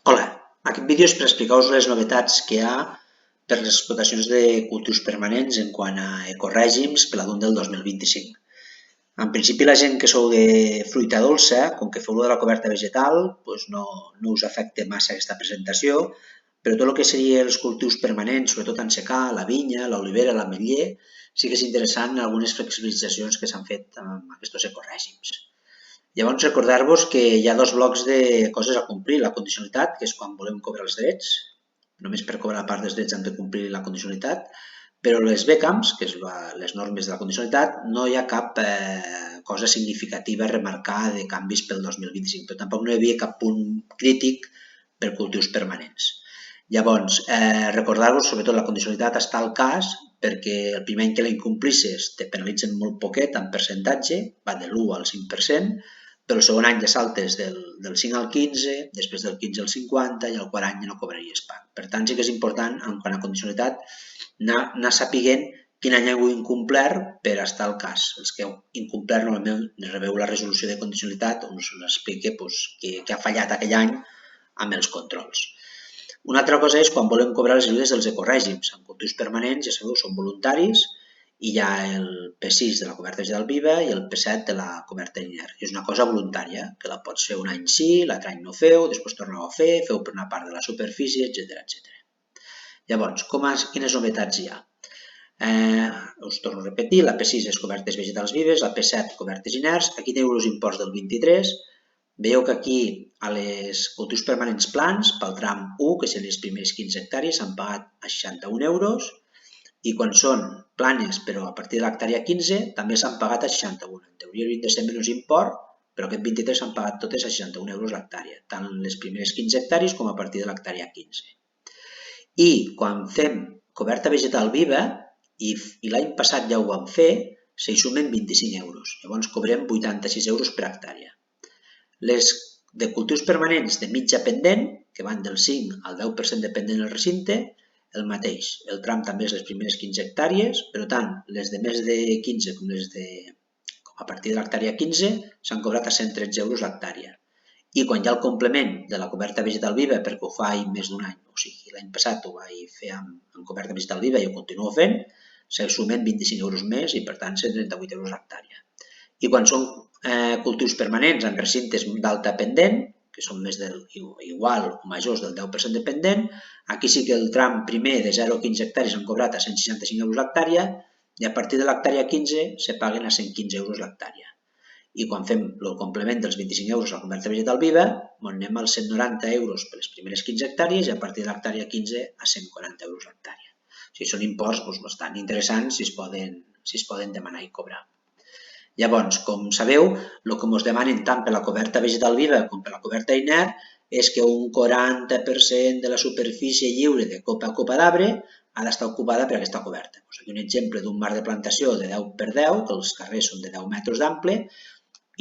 Hola, aquest vídeo és per explicar-vos les novetats que hi ha per les explotacions de cultius permanents en quant a ecorègims per l'adjunt del 2025. En principi, la gent que sou de fruita dolça, com que feu de la coberta vegetal, doncs no us afecta massa aquesta presentació, però tot el que serien els cultius permanents, sobretot en secà, la vinya, l'olivera, l'ametller, sí que és interessant algunes flexibilitzacions que s'han fet amb aquests ecorègims. Llavors, recordar-vos que hi ha dos blocs de coses a complir. La condicionalitat, que és quan volem cobrar els drets. Només per cobrar part dels drets hem de complir la condicionalitat. Però les BCAMs, que és les normes de la condicionalitat, no hi ha cap cosa significativa a remarcar de canvis pel 2025. Però tampoc no hi havia cap punt crític per cultius permanents. Llavors, recordar-vos, sobretot la condicionalitat està al cas perquè el primer any que la incomplisses te penalitzen molt poquet en percentatge, va de l'1 al 5%, però el segon any ja saltes del 5 al 15, després del 15 al 50 i el quart any ja no cobraries PAC. Per tant, sí que és important, en quant a condicionalitat, anar sapiguent quin any heu incomplert per estar al cas. Els que heu incomplert normalment rebeu la resolució de condicionalitat on us explica què ha fallat aquell any amb els controls. Una altra cosa és quan volem cobrar les ajudes dels ecorègims. En cultius permanents, ja sabeu, són voluntaris i hi ha el P6 de la coberta vegetal viva i el P7 de la coberta inert. És una cosa voluntària, que la pots fer un any sí, l'altre any no feu, després torneu a fer, feu per una part de la superfície, etc. Llavors, quines novetats hi ha? Us torno a repetir, la P6 és cobertes vegetals vives, la P7 cobertes inerts, aquí teniu els imports del 23, veieu que aquí a les cultius permanents plans, pel tram 1, que serien les primeres 15 hectàrees, s'han pagat a 61 euros, i quan són planes, però a partir de l'hectàrea 15, també s'han pagat a 61. En teoria haurien de ser menys import, però aquest 23 s'han pagat totes a 61 euros l'hectàrea, tant les primeres 15 hectàrees com a partir de l'hectàrea 15. I quan fem coberta vegetal viva, i l'any passat ja ho vam fer, s'hi sumen 25 euros. Llavors cobrem 86 euros per hectàrea. Les de cultius permanents de mitja pendent, que van del 5 al 10% dependent del recinte, el mateix. El tram també és les primeres 15 hectàrees, però tant les de més de 15 com les de a partir de l'hectàrea 15 s'han cobrat a 113 euros l'hectàrea. I quan hi ha el complement de la coberta vegetal viva, perquè ho faig més d'un any, o sigui, l'any passat ho vaig fer amb coberta vegetal viva i ho continuo fent, se sumen 25 euros més i per tant 138 euros l'hectàrea. I quan són cultius permanents en recintes d'alta pendent, que són més igual o majors del 10% dependent, aquí sí que el tram primer de 0 a 15 hectàrees han cobrat a 165 euros l'hectàrea i a partir de l'hectàrea 15 se paguen a 115 euros l'hectàrea. I quan fem el complement dels 25 euros a la coberta vegetal viva, anem als 190 euros per les primeres 15 hectàrees i a partir de l'hectàrea 15 a 140 euros l'hectàrea. O sigui, són imports bastant interessants si es poden demanar i cobrar. Llavors, com sabeu, el que ens demanen tant per la coberta vegetal viva com per la coberta inert és que un 40% de la superfície lliure de copa a copa d'arbre ha d'estar ocupada per aquesta coberta. Aquí un exemple d'un marc de plantació de 10 per 10, que els carrers són de 10 metres d'ample,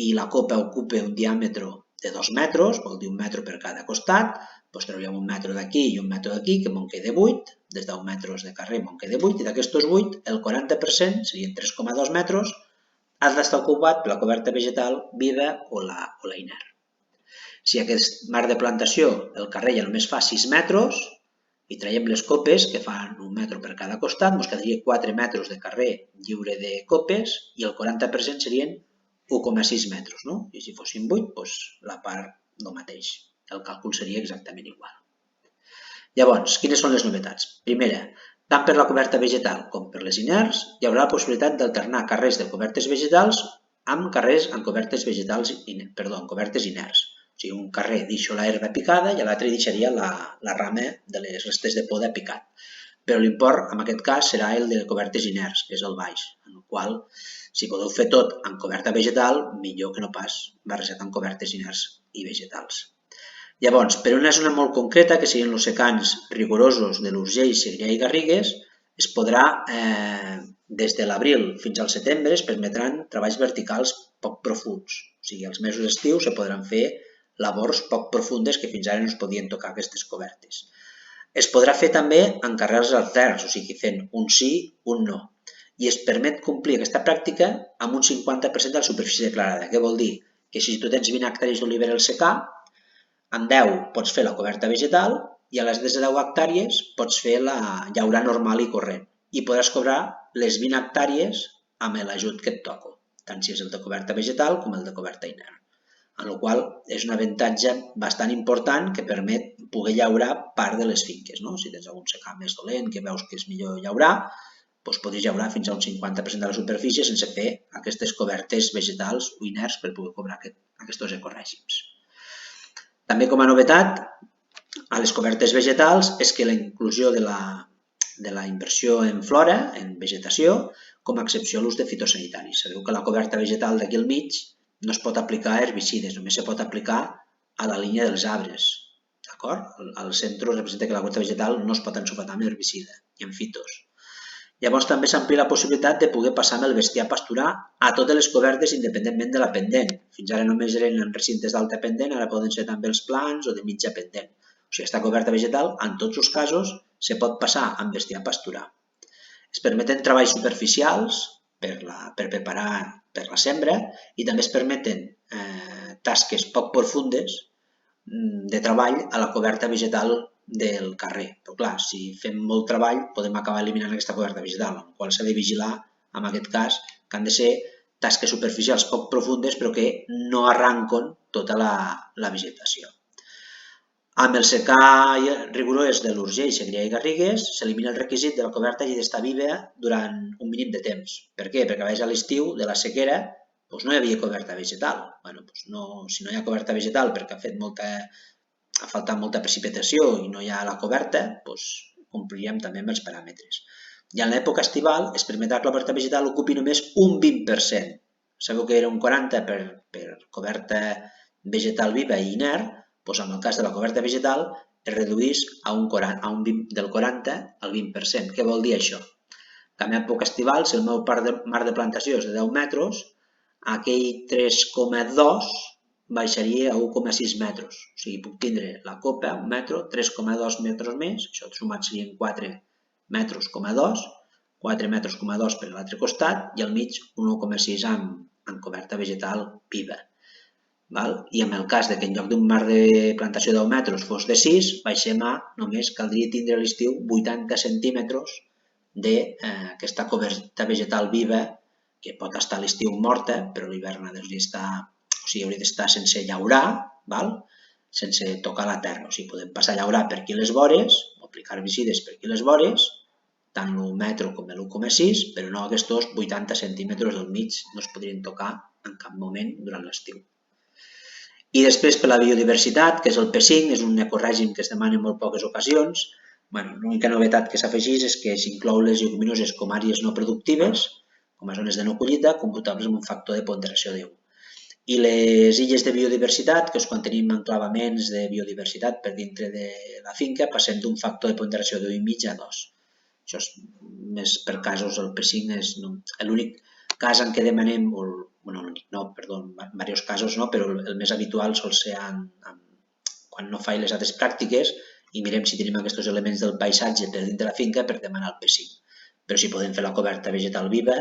i la copa ocupa un diàmetre de 2 metres, vol dir un metre per cada costat, doncs trauríem un metre d'aquí i un metre d'aquí, que me'n queda 8, des d'10 metres de carrer me'n queda 8, i d'aquests 8, el 40%, serien 3,2 metres, ha d'estar ocupat per la coberta vegetal viva o la inert. Si aquest marc de plantació, el carrer ja només fa 6 metres, i traiem les copes, que fan un metre per cada costat, ens quedaria 4 metres de carrer lliure de copes i el 40% serien 1,6 metres. No? I si fossin 8, doncs la part el mateix. El càlcul seria exactament igual. Llavors, quines són les novetats? Primera, tant per la coberta vegetal com per les inerts, hi haurà la possibilitat d'alternar carrers de cobertes vegetals amb carrers en cobertes inerts. O sigui, un carrer deixa l'herba picada i l'altre deixaria la rama de les restes de poda picat. Però l'import, en aquest cas, serà el de cobertes inerts, que és el baix, en el qual, si podeu fer tot en coberta vegetal, millor que no pas barrejat en cobertes inerts i vegetals. Llavors, per una zona molt concreta, que serien els secans rigorosos de l'Urgell, Segrià i Garrigues, es podrà, des de l'abril fins al setembre, es permetran treballs verticals poc profuns. O sigui, als mesos d'estiu se podran fer labors poc profundes que fins ara no es podien tocar aquestes cobertes. Es podrà fer també en carrers alterns, o sigui, fent un sí, un no. I es permet complir aquesta pràctica amb un 50% de la superfície declarada. Què vol dir? Que si tu tens 20 hectàrees d'olivera al secà, en 10 pots fer la coberta vegetal i a les de 10 hectàrees pots fer la llaurar normal i corrent. I podràs cobrar les 20 hectàrees amb l'ajut que et toco, tant si és el de coberta vegetal com el de coberta inert. En la qual és un avantatge bastant important que permet poder llaurar part de les finques. Si tens algun secà més dolent que veus que és millor llaurar, doncs podries llaurar fins a un 50% de la superfície sense fer aquestes cobertes vegetals o inerts per poder cobrar aquests ecorègims. També com a novetat, a les cobertes vegetals és que la inclusió de la inversió en flora, en vegetació, com a excepció a l'ús de fitosanitaris. Sabeu que la coberta vegetal d'aquí al mig no es pot aplicar a herbicides, només se pot aplicar a la línia dels arbres. Al centre representa que la coberta vegetal no es pot ensopetar amb herbicida i amb fitos. Llavors també s'amplia la possibilitat de poder passar amb el bestiar a pasturar a totes les cobertes independentment de la pendent. Fins ara només eren en recintes d'alta pendent, ara poden ser també els plans o de mitja pendent. O sigui, aquesta coberta vegetal, en tots els casos, se pot passar amb bestiar a pasturar. Es permeten treballs superficials per preparar per la sembra i també es permeten tasques poc profundes de treball a la coberta vegetal del carrer. Però clar, si fem molt treball podem acabar eliminant aquesta coberta vegetal, amb la qual s'ha de vigilar, en aquest cas, que han de ser tasques superficials poc profundes però que no arranquen tota la vegetació. Amb el secà rigorós de l'Urgell, Segrià i Garrigues s'elimina el requisit de la coberta hagi d'estar viva durant un mínim de temps. Per què? Perquè a vegades a l'estiu de la sequera no hi havia coberta vegetal. Si no hi ha coberta vegetal perquè ha faltat molta precipitació i no hi ha la coberta, compliríem també amb els paràmetres. I en l'època estival es permetrà que la coberta vegetal ocupi només un 20%. Sabeu que era un 40% per coberta vegetal viva i inert, doncs en el cas de la coberta vegetal es redueix del 40 al 20%. Què vol dir això? Que en època estival, si el meu marc de plantació és de 10 metres, aquell 3,2 baixaria a 1,6 metres. O sigui, puc tindre la copa, un metre, 3,2 metres més, això sumat serien 4 metres, 4 metres, 2 per l'altre costat i al mig 1,6 amb coberta vegetal viva. I en el cas que en lloc d'un marc de plantació de 10 metres fos de 6, baixem a només caldria tindre a l'estiu 80 centímetres d'aquesta coberta vegetal viva que pot estar a l'estiu morta, però l'hivern hauria d'estar sense llaurar, sense tocar la terra. O sigui, podem passar a llaurar per aquí les vores, o aplicar herbicides per aquí les vores, tant l'1 metre com l'1,6, però no aquests 80 centímetres del mig no es podrien tocar en cap moment durant l'estiu. I després per la biodiversitat, que és el P5, és un ecorègim que es demana en molt poques ocasions. L'única novetat que s'afegeix és que s'inclou les lleguminoses com àrees no productives, com a zones de no collita, computables amb un factor de ponderació de 1. I les illes de biodiversitat, que és quan tenim enclavaments de biodiversitat per dintre de la finca, passem d'un factor de ponderació de 1,5 a 2. Això és més per casos, el P5 és l'únic cas en què demanem, en diversos casos no, però el més habitual sol ser quan no faig les altres pràctiques i mirem si tenim aquests elements del paisatge per dintre de la finca per demanar el P5. Però si podem fer la coberta vegetal viva,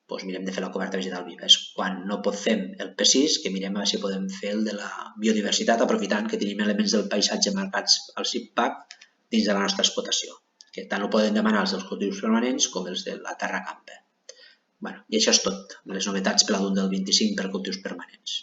doncs mirem de fer la coberta vegetal viva. És quan no fem el P6 que mirem si podem fer el de la biodiversitat aprofitant que tenim elements del paisatge marcats al CIPPAC dins de la nostra explotació, que tant ho poden demanar els dels cultius permanents com els de la terra campa. I això és tot, les novetats per l'adult del 25 per cultius permanents.